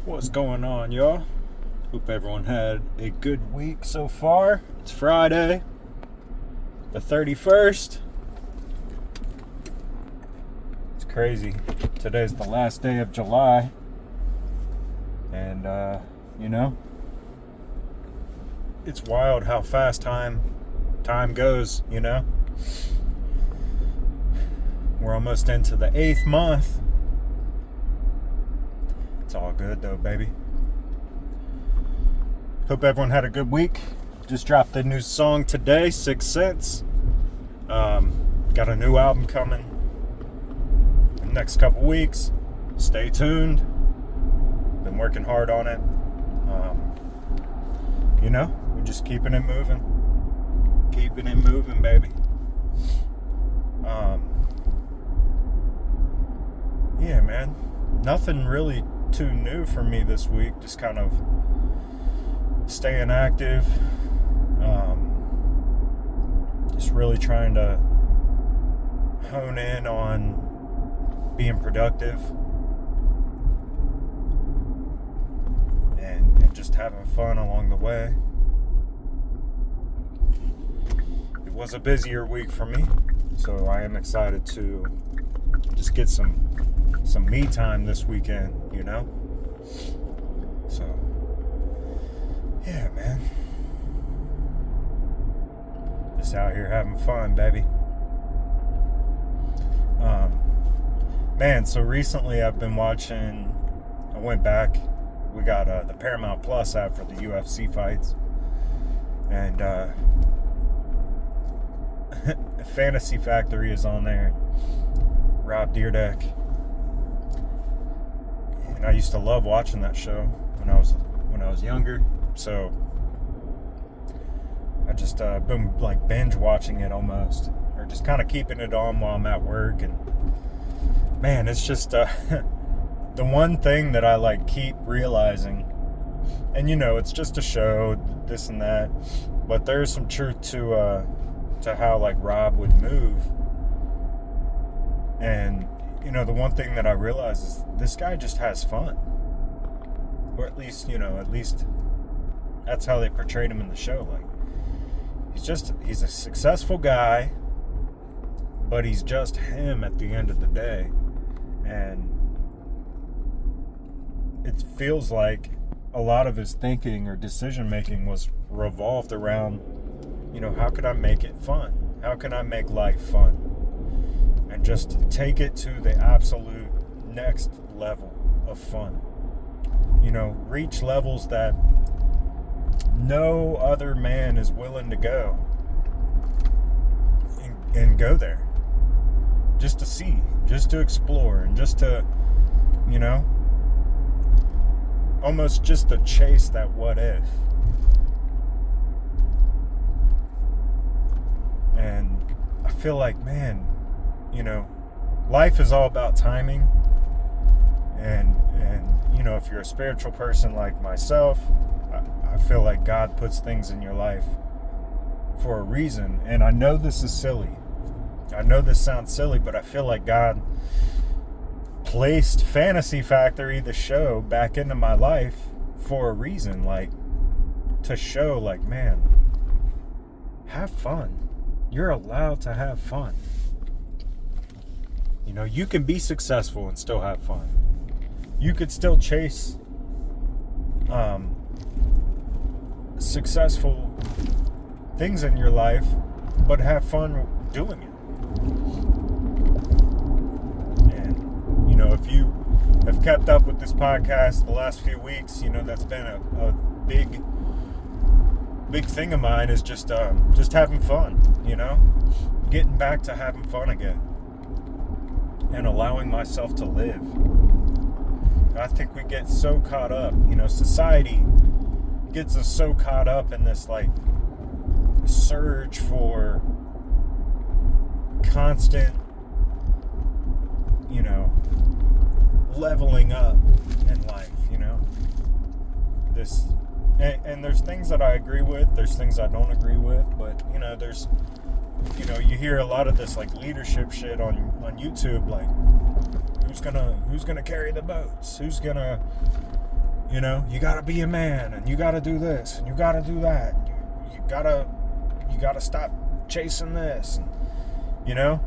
What's going on, y'all? Hope everyone had a good week so far. It's Friday, the 31st. It's crazy. Today's the last day of July. And, it's wild how fast time goes, We're almost into the 8th month. It's all good though, baby. Hope everyone had a good week. Just dropped the new song today, 6 Cents. Got a new album coming in the next couple weeks. Stay tuned. Been working hard on it. We're just keeping it moving. Keeping it moving, baby. Yeah, man. Nothing really too new for me this week. Just kind of staying active. Just really trying to hone in on being productive and just having fun along the way. It was a busier week for me, so I am excited to just get some me time this weekend, So, yeah, man. Just out here having fun, baby. So recently I've been watching, I went back, we got the Paramount Plus app for the UFC fights, and Fantasy Factory is on there, Rob Dyrdek, and I used to love watching that show when I was younger, so I just been like binge watching it almost, or just kind of keeping it on while I'm at work. And man, it's just the one thing that I like keep realizing, and it's just a show, this and that, but there's some truth to how like Rob would move. And the one thing that I realize is this guy just has fun, or at least that's how they portrayed him in the show. Like, he's a successful guy, but he's just him at the end of the day. And it feels like a lot of his thinking or decision making was revolved around, how could I make it fun? How can I make life fun? And just take it to the absolute next level of fun. Reach levels that no other man is willing to go. And go there. Just to see, just to explore, and just to, almost just to chase that what if. And I feel like, man, life is all about timing. And if you're a spiritual person like myself, I feel like God puts things in your life for a reason. And I know this is silly. I know this sounds silly, but I feel like God placed Fantasy Factory, the show, back into my life for a reason. Like, to show, like, man, have fun. You're allowed to have fun. You can be successful and still have fun. You could still chase successful things in your life, but have fun doing it. And, if you have kept up with this podcast the last few weeks, that's been a big thing of mine, is just having fun, getting back to having fun again and allowing myself to live. I think we get so caught up, society gets us so caught up in this like surge for constant, leveling up in life, this, and there's things that I agree with, there's things I don't agree with, but there's, you hear a lot of this like leadership shit on YouTube, like who's gonna carry the boats, who's gonna You know, you gotta be a man, and you gotta do this, and you gotta do that. You gotta stop chasing this, and, you know.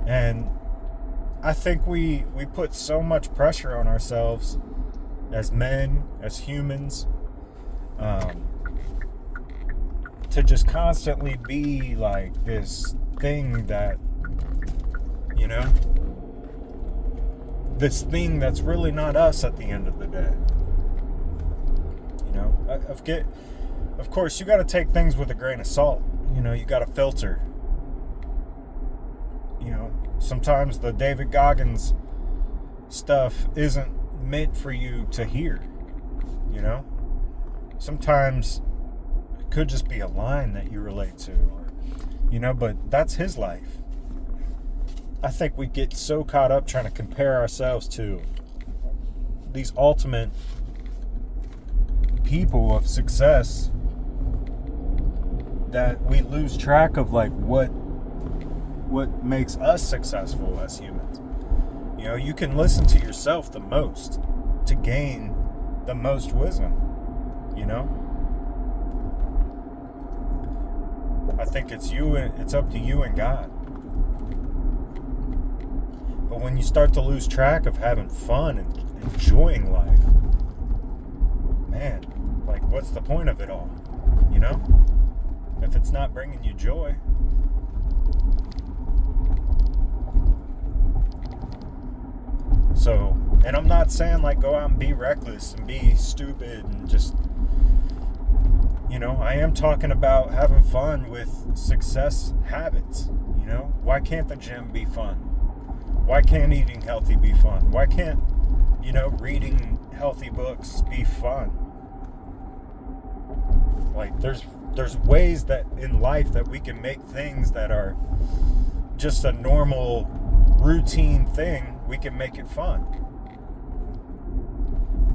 And I think we put so much pressure on ourselves as men, as humans, to just constantly be like this thing that, you know, this thing that's really not us at the end of the day. You know, of course, you got to take things with a grain of salt. You know, you got to filter. You know, sometimes the David Goggins stuff isn't meant for you to hear. You know, sometimes it could just be a line that you relate to, or, you know, but that's his life. I think we get so caught up trying to compare ourselves to these ultimate people of success that we lose track of like what makes us successful as humans. You know, you can listen to yourself the most to gain the most wisdom, you know? I think it's up to you and God. But when you start to lose track of having fun and enjoying life, man, like, what's the point of it all? You know? If it's not bringing you joy. So, and I'm not saying like go out and be reckless and be stupid and just, you know, I am talking about having fun with success habits. You know, why can't the gym be fun? Why can't eating healthy be fun? Why can't, you know, reading healthy books be fun? Like, there's ways that in life that we can make things that are just a normal routine thing, we can make it fun.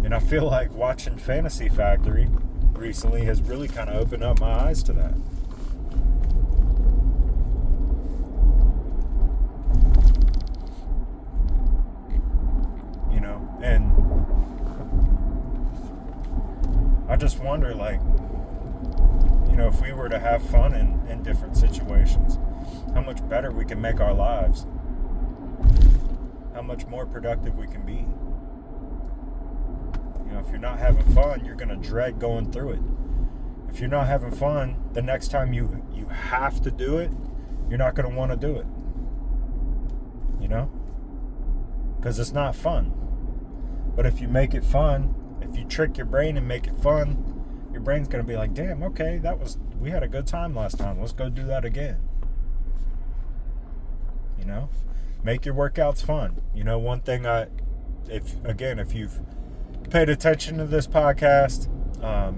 And I feel like watching Fantasy Factory recently has really kind of opened up my eyes to that. You know, and I just wonder, like, you know, if we were to have fun in different situations, how much better we can make our lives, how much more productive we can be. You know, if you're not having fun, you're going to dread going through it. If you're not having fun, the next time you have to do it, you're not going to want to do it. You know? Because it's not fun. But if you make it fun, if you trick your brain and make it fun, your brain's going to be like, damn, okay, we had a good time last time. Let's go do that again. You know? Make your workouts fun. You know, one thing if you've paid attention to this podcast,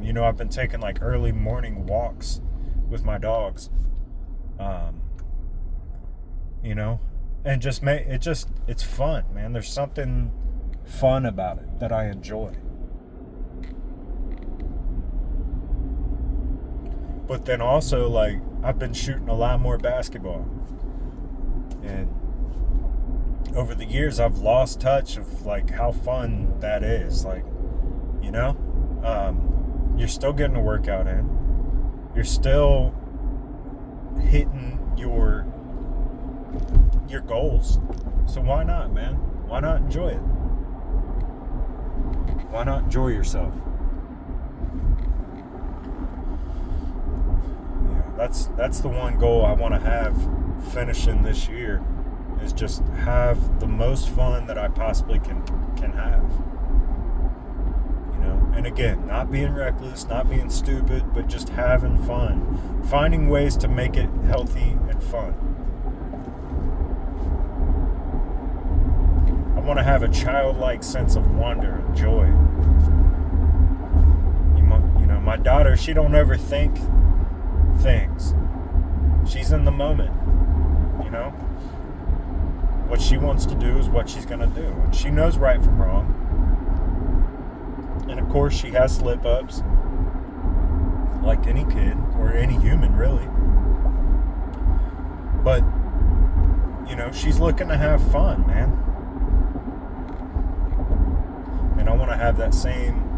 you know, I've been taking like early morning walks with my dogs. You know, and it's fun, man. There's something fun about it that I enjoy. But then also, like, I've been shooting a lot more basketball. And over the years, I've lost touch of, like, how fun that is. Like, you know? You're still getting a workout in. You're still hitting your goals. So why not, man? Why not enjoy it? Why not enjoy yourself? That's the one goal I want to have finishing this year, is just have the most fun that I possibly can have. You know, and again, not being reckless, not being stupid, but just having fun, finding ways to make it healthy and fun. I want to have a childlike sense of wonder and joy. You know, my daughter, she don't overthink things. She's in the moment, you know. What she wants to do is what she's going to do, and she knows right from wrong. And of course, she has slip-ups, like any kid or any human, really. But, you know, she's looking to have fun, man. And I want to have that same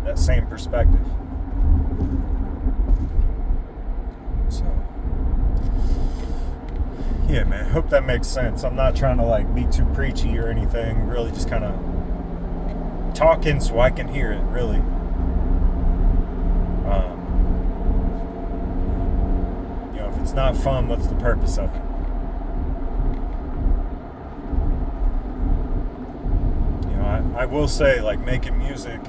that same perspective. So, yeah, man, hope that makes sense. I'm not trying to like be too preachy or anything, really just kind of talking so I can hear it, really. If it's not fun, what's the purpose of it? I will say, like, making music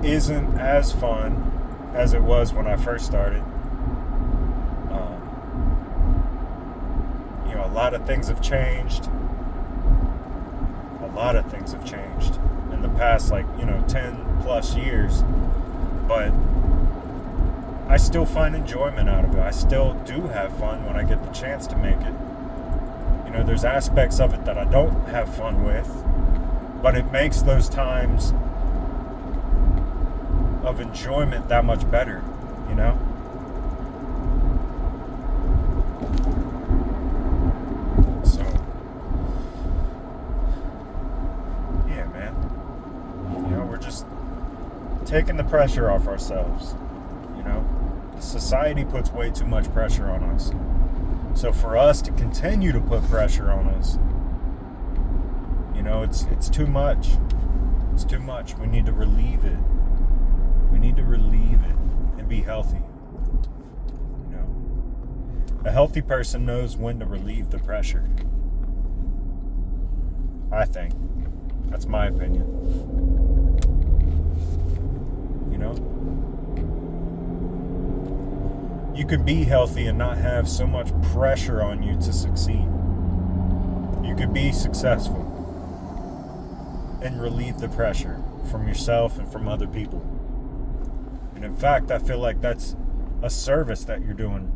isn't as fun as it was when I first started. A lot of things have changed. A lot of things have changed in the past, 10 plus years. But I still find enjoyment out of it. I still do have fun when I get the chance to make it. There's aspects of it that I don't have fun with, but it makes those times of enjoyment that much better, So, yeah, man. We're just taking the pressure off ourselves, Society puts way too much pressure on us. So for us to continue to put pressure on us, it's too much. It's too much. We need to relieve it. We need to relieve it and be healthy. A healthy person knows when to relieve the pressure. I think. That's my opinion. You can be healthy and not have so much pressure on you to succeed. You could be successful and relieve the pressure from yourself and from other people. And in fact, I feel like that's a service that you're doing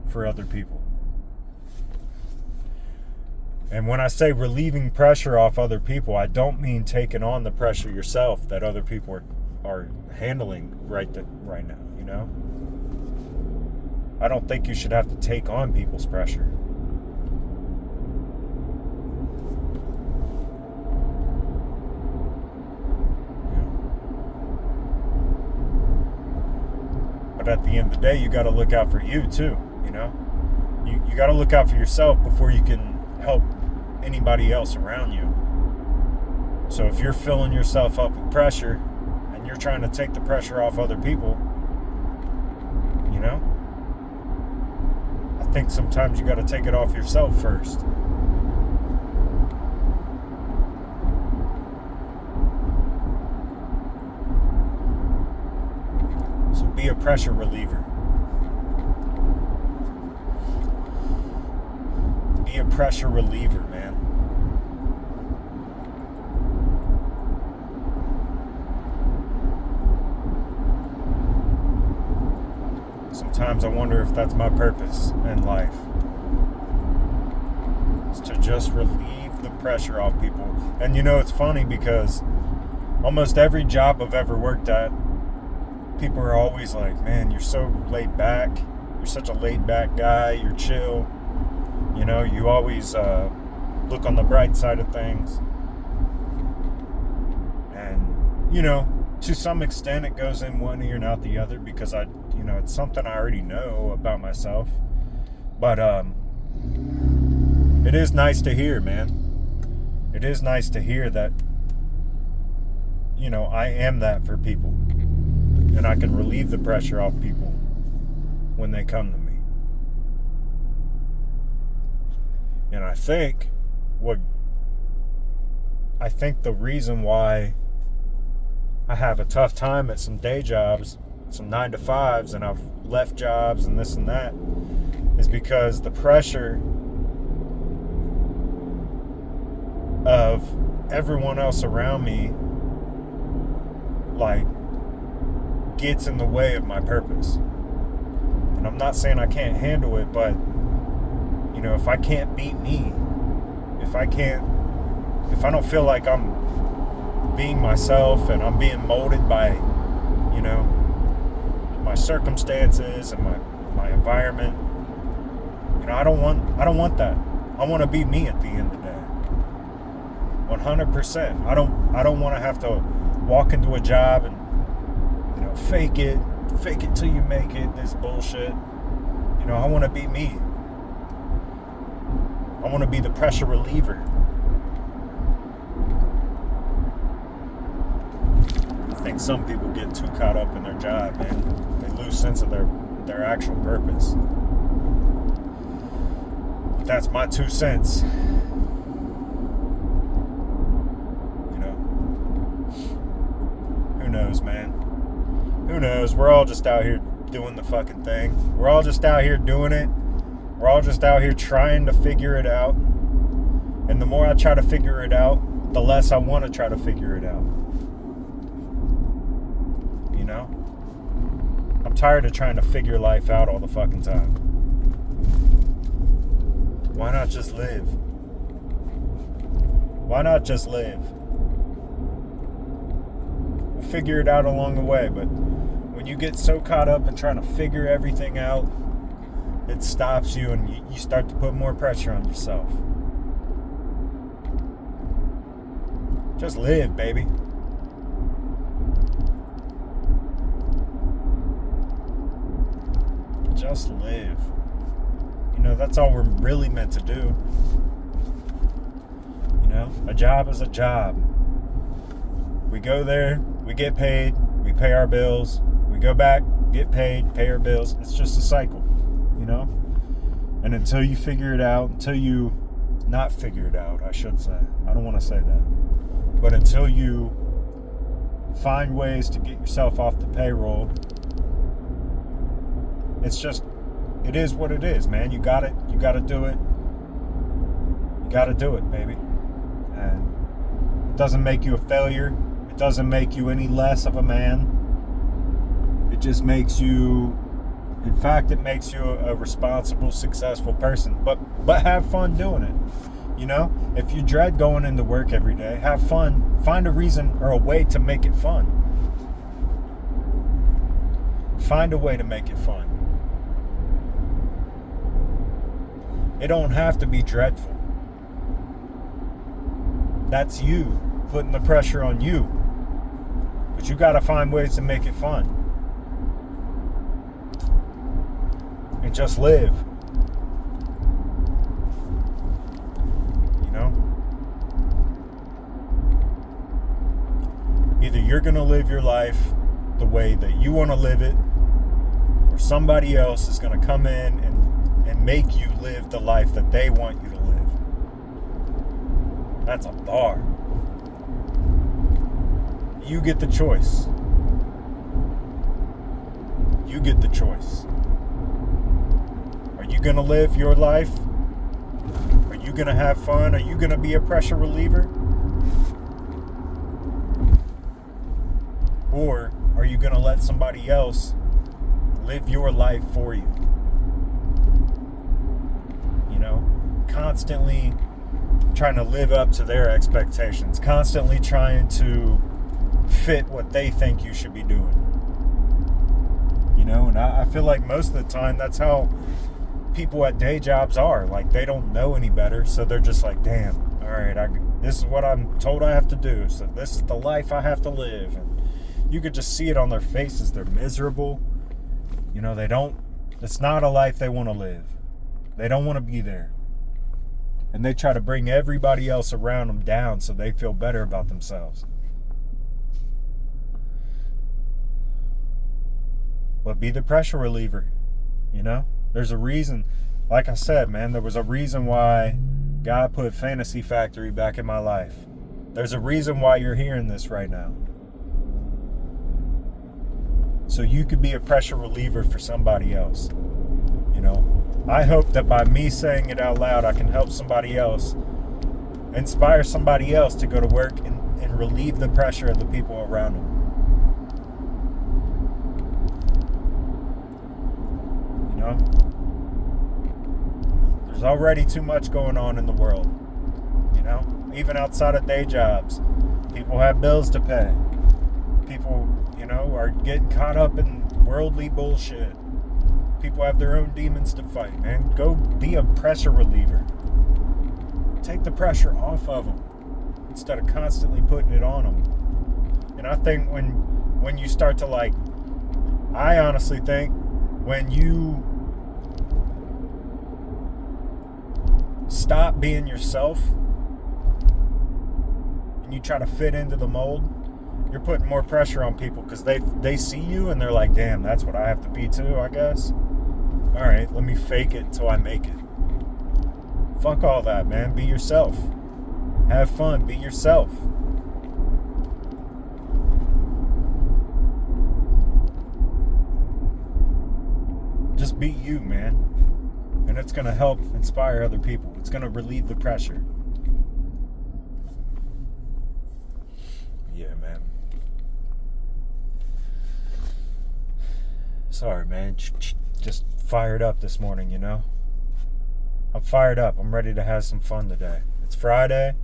for other people. And when I say relieving pressure off other people, I don't mean taking on the pressure yourself that other people are handling right now, I don't think you should have to take on people's pressure. But at the end of the day, you got to look out for you too, You got to look out for yourself before you can help anybody else around you. So if you're filling yourself up with pressure and you're trying to take the pressure off other people, I think sometimes you got to take it off yourself first. So be a pressure reliever. Be a pressure reliever, man. Sometimes I wonder if that's my purpose in life. It's to just relieve the pressure off people. And it's funny because almost every job I've ever worked at, people are always like, man, you're so laid back. You're such a laid back guy. You're chill. You always look on the bright side of things. And, to some extent it goes in one ear and out the other because it's something I already know about myself. But it is nice to hear, man. It is nice to hear that, I am that for people. And I can relieve the pressure off people when they come to me. And I think the reason why I have a tough time at some day jobs, some 9-to-5s, and I've left jobs and this and that, is because the pressure of everyone else around me, gets in the way of my purpose. And I'm not saying I can't handle it, but, if I can't beat me, if I don't feel like I'm being myself and I'm being molded by, my circumstances and my environment, I don't want that. I want to be me at the end of the day. 100%. I don't want to have to walk into a job and fake it till you make it, this bullshit. I want to be me. I want to be the pressure reliever. I think some people get too caught up in their job, man. They lose sense of their actual purpose. But that's my 2 cents. Who knows, man? Who knows? We're all just out here doing the fucking thing. We're all just out here doing it. We're all just out here trying to figure it out. And the more I try to figure it out, the less I want to try to figure it out. I'm tired of trying to figure life out all the fucking time. Why not just live? Why not just live? We'll figure it out along the way, but when you get so caught up in trying to figure everything out, it stops you and you start to put more pressure on yourself. Just live, baby. Just live. That's all we're really meant to do. A job is a job. We go there, we get paid, we pay our bills, we go back, get paid, pay our bills. It's just a cycle, And until you figure it out, until you not figure it out, I should say. I don't want to say that. But until you find ways to get yourself off the payroll, it is what it is, man. You got it. You got to do it. You got to do it, baby. And it doesn't make you a failure. It doesn't make you any less of a man. It just makes you, in fact, it makes you a responsible, successful person. But have fun doing it. If you dread going into work every day, have fun. Find a reason or a way to make it fun. Find a way to make it fun. It don't have to be dreadful. That's you putting the pressure on you. But you got to find ways to make it fun. And just live. Either you're going to live your life the way that you want to live it, or somebody else is going to come in and make you live the life that they want you to live. That's a bar. You get the choice. You get the choice. Are you going to live your life? Are you going to have fun? Are you going to be a pressure reliever? Or are you going to let somebody else live your life for you? Constantly trying to live up to their expectations, constantly trying to fit what they think you should be doing. And I feel like most of the time that's how people at day jobs are. Like, they don't know any better, so they're just like, damn, all right, this is what I'm told I have to do, so this is the life I have to live. And you could just see it on their faces. They're miserable. It's not a life they want to live. They don't want to be there. And they try to bring everybody else around them down so they feel better about themselves. But be the pressure reliever. There's a reason. Like I said, man, there was a reason why God put Fantasy Factory back in my life. There's a reason why you're hearing this right now. So you could be a pressure reliever for somebody else. I hope that by me saying it out loud, I can help somebody else, inspire somebody else to go to work and relieve the pressure of the people around them. There's already too much going on in the world. Even outside of day jobs, people have bills to pay. People, are getting caught up in worldly bullshit. People have their own demons to fight, man. Go be a pressure reliever. Take the pressure off of them instead of constantly putting it on them. And I think when when you start to like, I honestly think when you stop being yourself and you try to fit into the mold, you're putting more pressure on people because they see you and they're like, damn, that's what I have to be too, I guess. All right, let me fake it until I make it. Fuck all that, man. Be yourself. Have fun. Be yourself. Just be you, man. And it's going to help inspire other people. It's going to relieve the pressure. Yeah, man. Sorry, man. Just fired up this morning, you know? I'm fired up. I'm ready to have some fun today. It's Friday.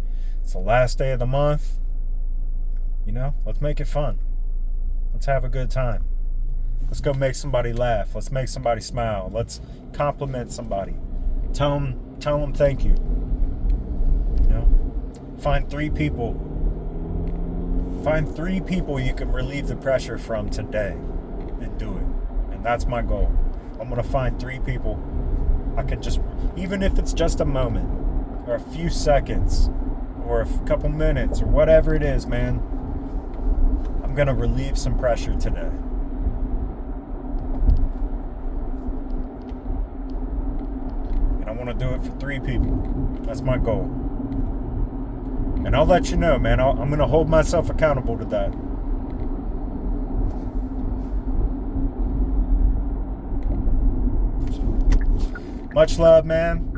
It's the last day of the month. You know, let's make it fun. Let's have a good time. Let's go make somebody laugh. Let's make somebody smile. Let's compliment somebody. Tell them thank you. You know, find three people you can relieve the pressure from today and do it. And that's my goal. I'm going to find 3 people I can just, even if it's just a moment or a few seconds or a couple minutes or whatever it is, man, I'm going to relieve some pressure today. And I want to do it for 3 people. That's my goal. And I'll let you know, man. I'm going to hold myself accountable to that. Much love, man.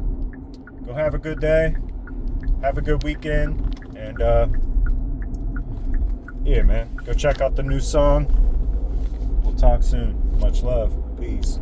Go have a good day. Have a good weekend. And, yeah, man. Go check out the new song. We'll talk soon. Much love. Peace.